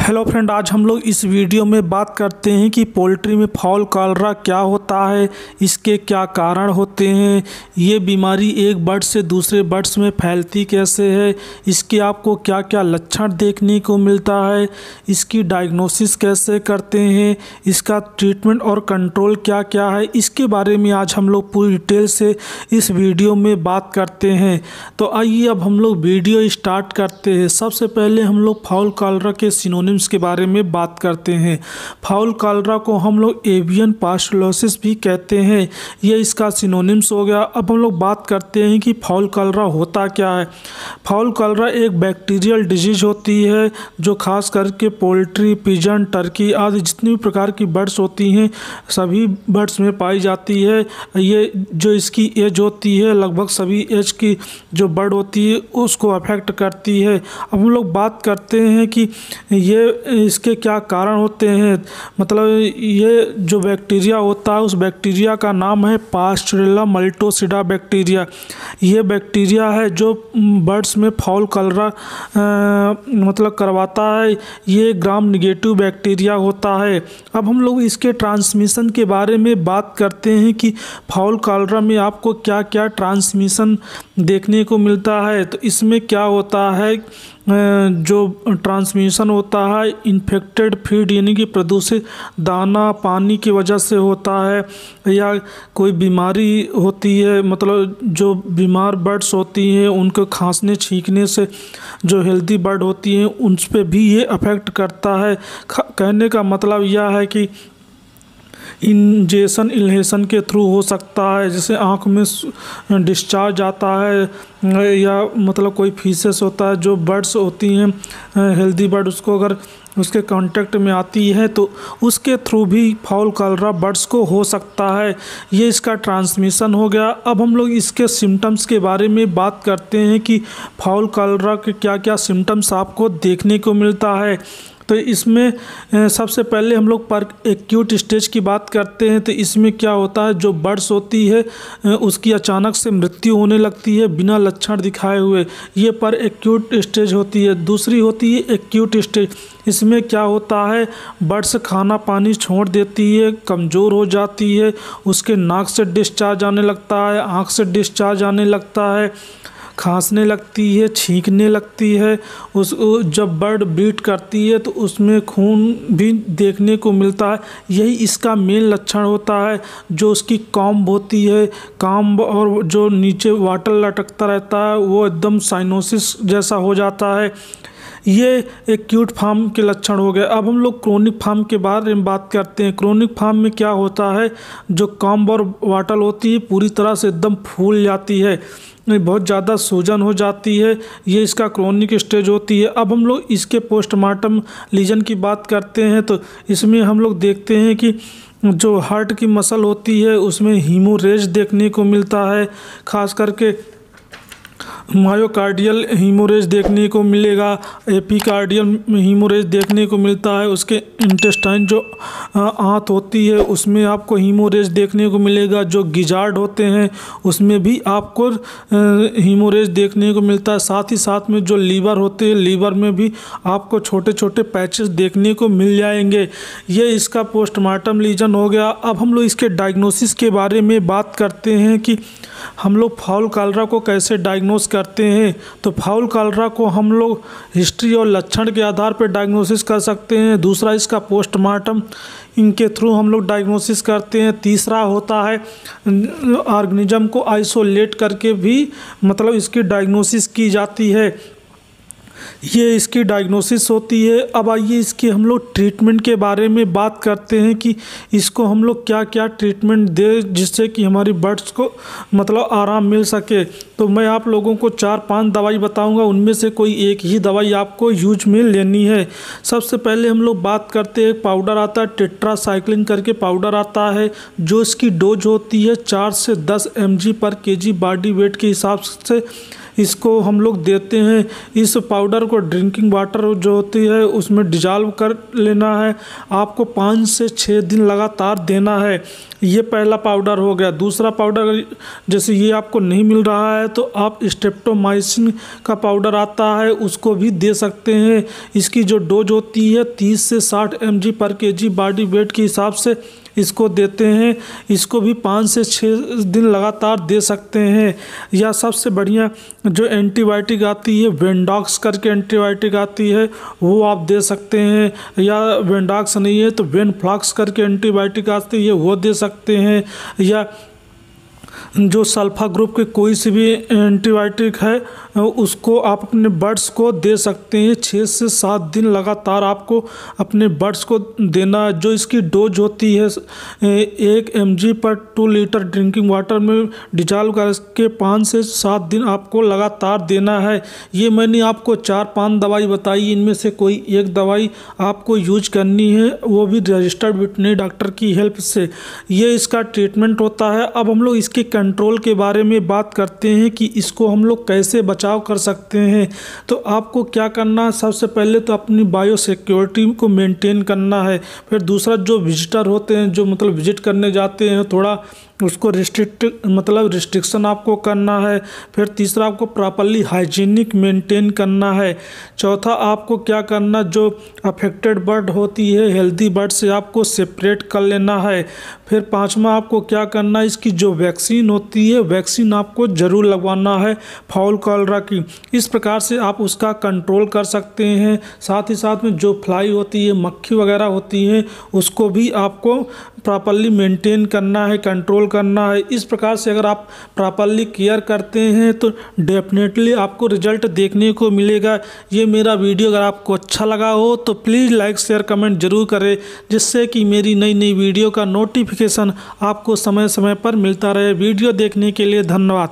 Hello friend, आज हम लोग इस वीडियो में बात करते हैं कि पोल्ट्री में फाउल कॉलरा क्या होता है, इसके क्या कारण होते हैं, ये बीमारी एक बर्ड से दूसरे बर्ड्स में फैलती कैसे है, इसके आपको क्या क्या लक्षण देखने को मिलता है, इसकी डायग्नोसिस कैसे करते हैं, इसका ट्रीटमेंट और कंट्रोल क्या क्या है, इसके बारे में आज हम लोग पूरी डिटेल से इस वीडियो में बात करते हैं। तो आइए अब हम लोग वीडियो स्टार्ट करते हैं। सबसे पहले हम लोग फाउल कॉलरा के सिनोनिम्स के बारे में बात करते हैं। फाउल कॉलरा को हम लोग एवियन पास्टुलोसिस भी कहते हैं, ये इसका सिनोनिम्स हो गया। अब हम लोग बात करते हैं कि फाउल कॉलरा होता क्या है। फाउल कॉलरा एक बैक्टीरियल डिजीज होती है जो खास करके पोल्ट्री, पिजन, टर्की आदि जितनी भी प्रकार की बर्ड्स होती हैं सभी बर्ड्स में पाई जाती है। ये जो इसकी एज होती है लगभग सभी एज की जो बर्ड होती है उसको अफेक्ट करती है। अब हम लोग बात करते हैं कि ये इसके क्या कारण होते हैं। मतलब ये जो बैक्टीरिया होता है उस बैक्टीरिया का नाम है पास्टुरेला मल्टोसिडा बैक्टीरिया। ये बैक्टीरिया है जो बर्ड्स में फाउल कॉलरा मतलब करवाता है। ये ग्राम नेगेटिव बैक्टीरिया होता है। अब हम लोग इसके ट्रांसमिशन के बारे में बात करते हैं कि फाउल कॉलरा में आपको क्या क्या ट्रांसमिशन देखने को मिलता है। तो इसमें क्या होता है, जो ट्रांसमिशन होता है इन्फेक्टेड फीड यानी कि प्रदूषित दाना पानी की वजह से होता है, या कोई बीमारी होती है, मतलब जो बीमार बर्ड्स होती हैं उनको खांसने छींकने से जो हेल्दी बर्ड होती हैं उन पर भी ये अफेक्ट करता है। कहने का मतलब यह है कि इंजेक्शन इन्हेलेशन के थ्रू हो सकता है, जैसे आँख में डिस्चार्ज आता है या मतलब कोई फीसेस होता है जो बर्ड्स होती हैं हेल्दी बर्ड, उसको अगर उसके कांटेक्ट में आती है तो उसके थ्रू भी फाउल कॉलरा बर्ड्स को हो सकता है। ये इसका ट्रांसमिशन हो गया। अब हम लोग इसके सिम्टम्स के बारे में बात करते हैं कि फाउल कॉलरा के क्या क्या सिम्टम्स आपको देखने को मिलता है। तो इसमें सबसे पहले हम लोग पर एक्यूट स्टेज की बात करते हैं। तो इसमें क्या होता है, जो बर्ड्स होती है उसकी अचानक से मृत्यु होने लगती है बिना लक्षण दिखाए हुए, ये पर एक्यूट स्टेज होती है। दूसरी होती है एक्यूट स्टेज। इसमें क्या होता है, बर्ड्स खाना पानी छोड़ देती है, कमज़ोर हो जाती है, उसके नाक से डिस्चार्ज आने लगता है, आँख से डिस्चार्ज आने लगता है, खांसने लगती है, छींकने लगती है। जब बर्ड ब्रीड करती है तो उसमें खून भी देखने को मिलता है। यही इसका मेन लक्षण होता है। जो उसकी कॉम्ब होती है, कॉम्ब और जो नीचे वाटर लटकता रहता है वो एकदम साइनोसिस जैसा हो जाता है। ये एक्यूट फॉर्म के लक्षण हो गए। अब हम लोग क्रोनिक फॉर्म के बारे में बात करते हैं। क्रोनिक फॉर्म में क्या होता है, जो कॉम्ब और वाटल होती है पूरी तरह से एकदम फूल जाती है, बहुत ज़्यादा सूजन हो जाती है। ये इसका क्रोनिक स्टेज होती है। अब हम लोग इसके पोस्टमार्टम लीजन की बात करते हैं। तो इसमें हम लोग देखते हैं कि जो हार्ट की मसल होती है उसमें हीमोरेज देखने को मिलता है, खास करके मायोकार्डियल हीमोरेज देखने को मिलेगा, एपिकार्डियल हीमोरेज देखने को मिलता है। उसके इंटेस्टाइन जो आंत होती है उसमें आपको हीमोरेज देखने को मिलेगा। जो गिजार्ड होते हैं उसमें भी आपको हीमोरेज देखने को मिलता है। साथ ही साथ में जो लीवर होते हैं लीवर में भी आपको छोटे छोटे पैचेस देखने को मिल जाएंगे। ये इसका पोस्टमार्टम लीजन हो गया। अब हम लोग इसके डायग्नोसिस के बारे में बात करते हैं कि हम लोग फाउल कॉलरा को कैसे डायग्नोस करते हैं। तो फाउल कॉलरा को हम लोग हिस्ट्री और लक्षण के आधार पर डायग्नोसिस कर सकते हैं। दूसरा इसका पोस्टमार्टम, इनके थ्रू हम लोग डायग्नोसिस करते हैं। तीसरा होता है ऑर्गेनिज्म को आइसोलेट करके भी मतलब इसकी डायग्नोसिस की जाती है। ये इसकी डायग्नोसिस होती है। अब आइए इसके हम लोग ट्रीटमेंट के बारे में बात करते हैं कि इसको हम लोग क्या क्या ट्रीटमेंट दें जिससे कि हमारी बर्ड्स को मतलब आराम मिल सके। तो मैं आप लोगों को 4-5 दवाई बताऊंगा, उनमें से कोई एक ही दवाई आपको यूज में लेनी है। सबसे पहले हम लोग बात करते हैं, पाउडर आता है टेट्रासाइक्लिन करके पाउडर आता है, जो इसकी डोज होती है 4 से 10 mg पर kg बॉडी वेट के हिसाब से इसको हम लोग देते हैं। इस पाउडर को ड्रिंकिंग वाटर जो होती है उसमें डिजॉल्व कर लेना है। आपको 5 से 6 दिन लगातार देना है। ये पहला पाउडर हो गया। दूसरा पाउडर, जैसे ये आपको नहीं मिल रहा है तो आप स्ट्रेप्टोमाइसिन का पाउडर आता है उसको भी दे सकते हैं। इसकी जो डोज होती है 30 से 60 mg पर kg बॉडी वेट के हिसाब से इसको देते हैं। इसको भी 5 से 6 दिन लगातार दे सकते हैं। या सबसे बढ़िया जो एंटीबायोटिक आती है, वेंडॉक्स करके एंटीबायोटिक आती है, वो आप दे सकते हैं। या वेंडॉक्स नहीं है तो वेनफ्लॉक्स करके एंटीबायोटिक आती है, वो दे सकते हैं। या जो सल्फा ग्रुप के कोई सी भी एंटीबायोटिक है उसको आप अपने बर्ड्स को दे सकते हैं। 6 से 7 दिन लगातार आपको अपने बर्ड्स को देना है। जो इसकी डोज होती है 1 mg पर 2 लीटर ड्रिंकिंग वाटर में डिजॉल्व करके 5 से 7 दिन आपको लगातार देना है। ये मैंने आपको 4-5 दवाई बताई, इनमें से कोई एक दवाई आपको यूज करनी है, वो भी रजिस्टर्ड वेटरनरी डॉक्टर की हेल्प से। ये इसका ट्रीटमेंट होता है। अब हम लोग इसके कंट्रोल के बारे में बात करते हैं कि इसको हम लोग कैसे बचाव कर सकते हैं। तो आपको क्या करना है, सबसे पहले तो अपनी बायो सिक्योरिटी को मेंटेन करना है। फिर दूसरा, जो विजिटर होते हैं, जो मतलब विजिट करने जाते हैं, थोड़ा उसको रिस्ट्रिक्शन आपको करना है। फिर तीसरा, आपको प्रॉपर्ली हाइजीनिक मेंटेन करना है। चौथा, आपको क्या करना, जो अफेक्टेड बर्ड होती है हेल्दी बर्ड से आपको सेपरेट कर लेना है। फिर पांचवा, आपको क्या करना है, इसकी जो वैक्सीन होती है वैक्सीन आपको ज़रूर लगवाना है फाउल कॉलरा की। इस प्रकार से आप उसका कंट्रोल कर सकते हैं। साथ ही साथ में जो फ्लाई होती है, मक्खी वगैरह होती हैं, उसको भी आपको प्रॉपर्ली मेंटेन करना है, कंट्रोल करना है। इस प्रकार से अगर आप प्रॉपर्ली केयर करते हैं तो डेफिनेटली आपको रिजल्ट देखने को मिलेगा। ये मेरा वीडियो अगर आपको अच्छा लगा हो तो प्लीज़ लाइक शेयर कमेंट ज़रूर करें, जिससे कि मेरी नई नई वीडियो का नोटिफिकेशन आपको समय समय पर मिलता रहे। वीडियो देखने के लिए धन्यवाद।